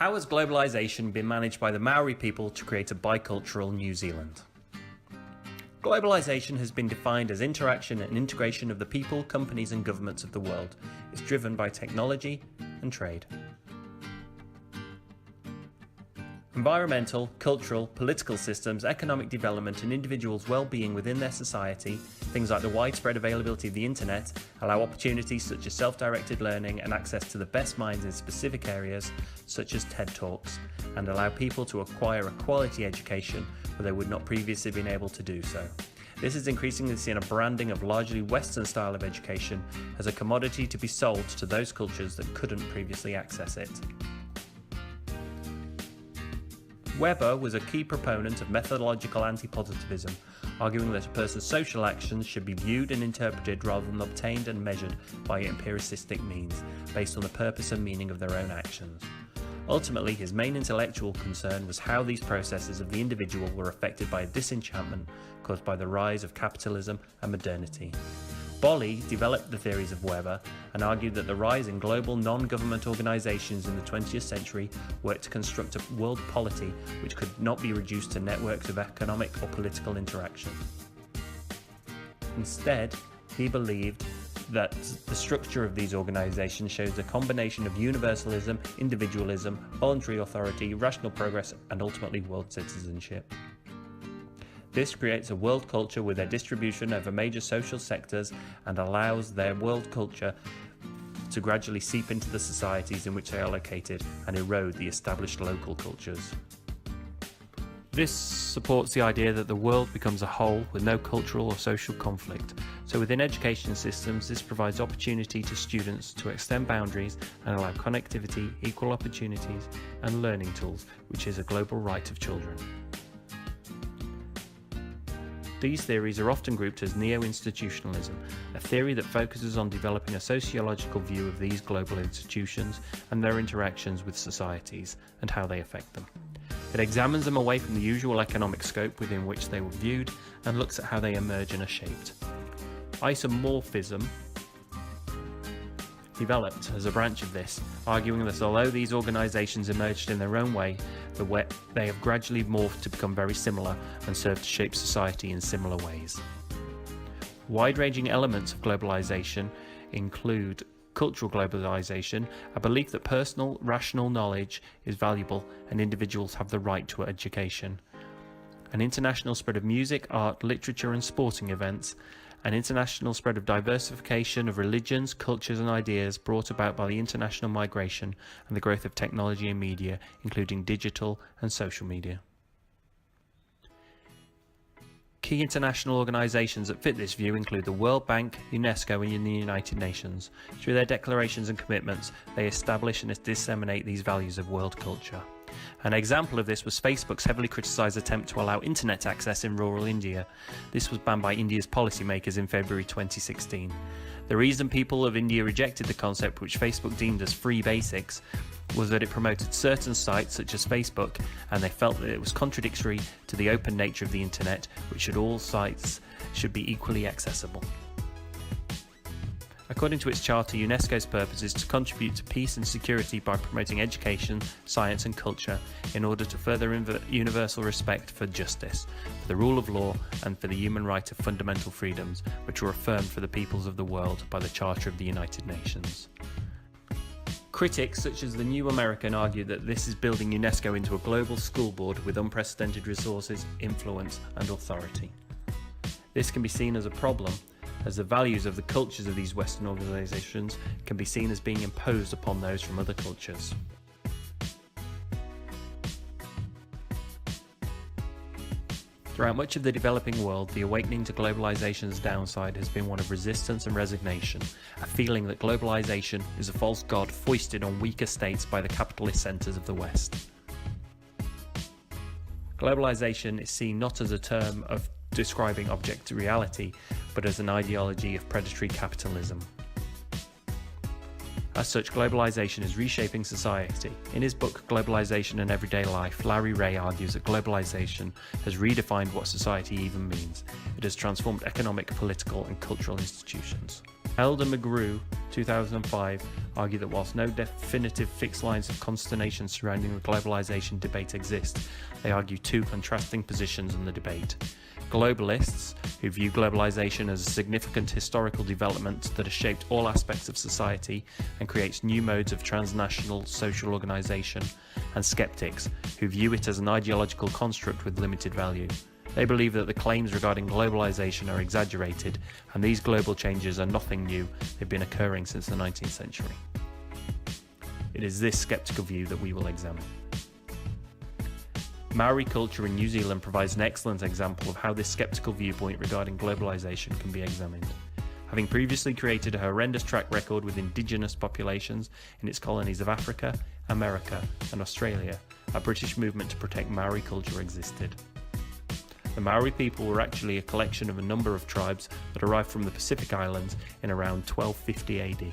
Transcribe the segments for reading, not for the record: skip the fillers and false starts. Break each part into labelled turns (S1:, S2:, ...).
S1: How has globalisation been managed by the Maori people to create a bicultural New Zealand? Globalisation has been defined as interaction and integration of the people, companies and governments of the world. It's driven by technology and trade. Environmental, cultural, political systems, economic development and individuals' well-being within their society, things like the widespread availability of the internet, allow opportunities such as self-directed learning and access to the best minds in specific areas, such as TED Talks, and allow people to acquire a quality education where they would not previously have been able to do so. This is increasingly seen a branding of largely Western style of education as a commodity to be sold to those cultures that couldn't previously access it. Weber was a key proponent of methodological anti-positivism, arguing that a person's social actions should be viewed and interpreted rather than obtained and measured by empiricistic means, based on the purpose and meaning of their own actions. Ultimately, his main intellectual concern was how these processes of the individual were affected by a disenchantment caused by the rise of capitalism and modernity. Bolle developed the theories of Weber and argued that the rise in global non-government organisations in the 20th century worked to construct a world polity which could not be reduced to networks of economic or political interaction. Instead, he believed that the structure of these organisations shows a combination of universalism, individualism, voluntary authority, rational progress and ultimately world citizenship. This creates a world culture with their distribution over major social sectors and allows their world culture to gradually seep into the societies in which they are located and erode the established local cultures. This supports the idea that the world becomes a whole with no cultural or social conflict. So within education systems, this provides opportunity to students to extend boundaries and allow connectivity, equal opportunities and learning tools, which is a global right of children. These theories are often grouped as neo-institutionalism, a theory that focuses on developing a sociological view of these global institutions and their interactions with societies and how they affect them. It examines them away from the usual economic scope within which they were viewed and looks at how they emerge and are shaped. Isomorphism developed as a branch of this, arguing that although these organisations emerged in their own way, they have gradually morphed to become very similar and serve to shape society in similar ways. Wide-ranging elements of globalisation include cultural globalisation, a belief that personal, rational knowledge is valuable and individuals have the right to education, an international spread of music, art, literature and sporting events, an international spread of diversification of religions, cultures and ideas brought about by the international migration and the growth of technology and media, including digital and social media. Key international organisations that fit this view include the World Bank, UNESCO and the United Nations. Through their declarations and commitments, they establish and disseminate these values of world culture. An example of this was Facebook's heavily criticised attempt to allow internet access in rural India. This was banned by India's policymakers in February 2016. The reason people of India rejected the concept, which Facebook deemed as free basics, was that it promoted certain sites such as Facebook, and they felt that it was contradictory to the open nature of the internet, which all sites should be equally accessible. According to its charter, UNESCO's purpose is to contribute to peace and security by promoting education, science and culture in order to further universal respect for justice, for the rule of law and for the human right of fundamental freedoms, which were affirmed for the peoples of the world by the Charter of the United Nations. Critics such as the New American argue that this is building UNESCO into a global school board with unprecedented resources, influence and authority. This can be seen as a problem, as the values of the cultures of these Western organisations can be seen as being imposed upon those from other cultures. Throughout much of the developing world, the awakening to globalisation's downside has been one of resistance and resignation, a feeling that globalisation is a false god foisted on weaker states by the capitalist centres of the West. Globalisation is seen not as a term of describing objective reality, but as an ideology of predatory capitalism. As such, globalisation is reshaping society. In his book Globalisation and Everyday Life, Larry Ray argues that globalisation has redefined what society even means. It has transformed economic, political and cultural institutions. Elder McGrew 2005, argue that whilst no definitive fixed lines of consternation surrounding the globalisation debate exist, they argue two contrasting positions in the debate. Globalists, who view globalisation as a significant historical development that has shaped all aspects of society and creates new modes of transnational social organisation, and skeptics, who view it as an ideological construct with limited value. They believe that the claims regarding globalisation are exaggerated, and these global changes are nothing new, they've been occurring since the 19th century. It is this sceptical view that we will examine. Maori culture in New Zealand provides an excellent example of how this sceptical viewpoint regarding globalisation can be examined. Having previously created a horrendous track record with indigenous populations in its colonies of Africa, America and Australia, a British movement to protect Maori culture existed. The Maori people were actually a collection of a number of tribes that arrived from the Pacific Islands in around 1250 AD.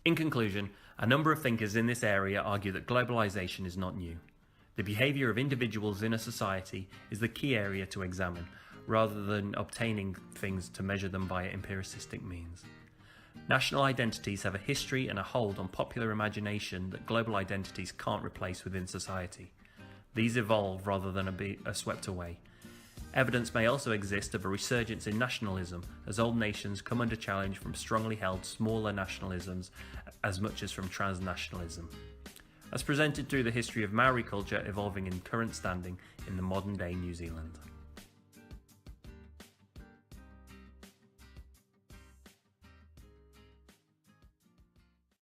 S1: In conclusion, a number of thinkers in this area argue that globalisation is not new. The behaviour of individuals in a society is the key area to examine, rather than obtaining things to measure them via empiricistic means. National identities have a history and a hold on popular imagination that global identities can't replace within society. These evolve rather than are swept away. Evidence may also exist of a resurgence in nationalism as old nations come under challenge from strongly held smaller nationalisms as much as from transnationalism, as presented through the history of Maori culture evolving in current standing in the modern day New Zealand.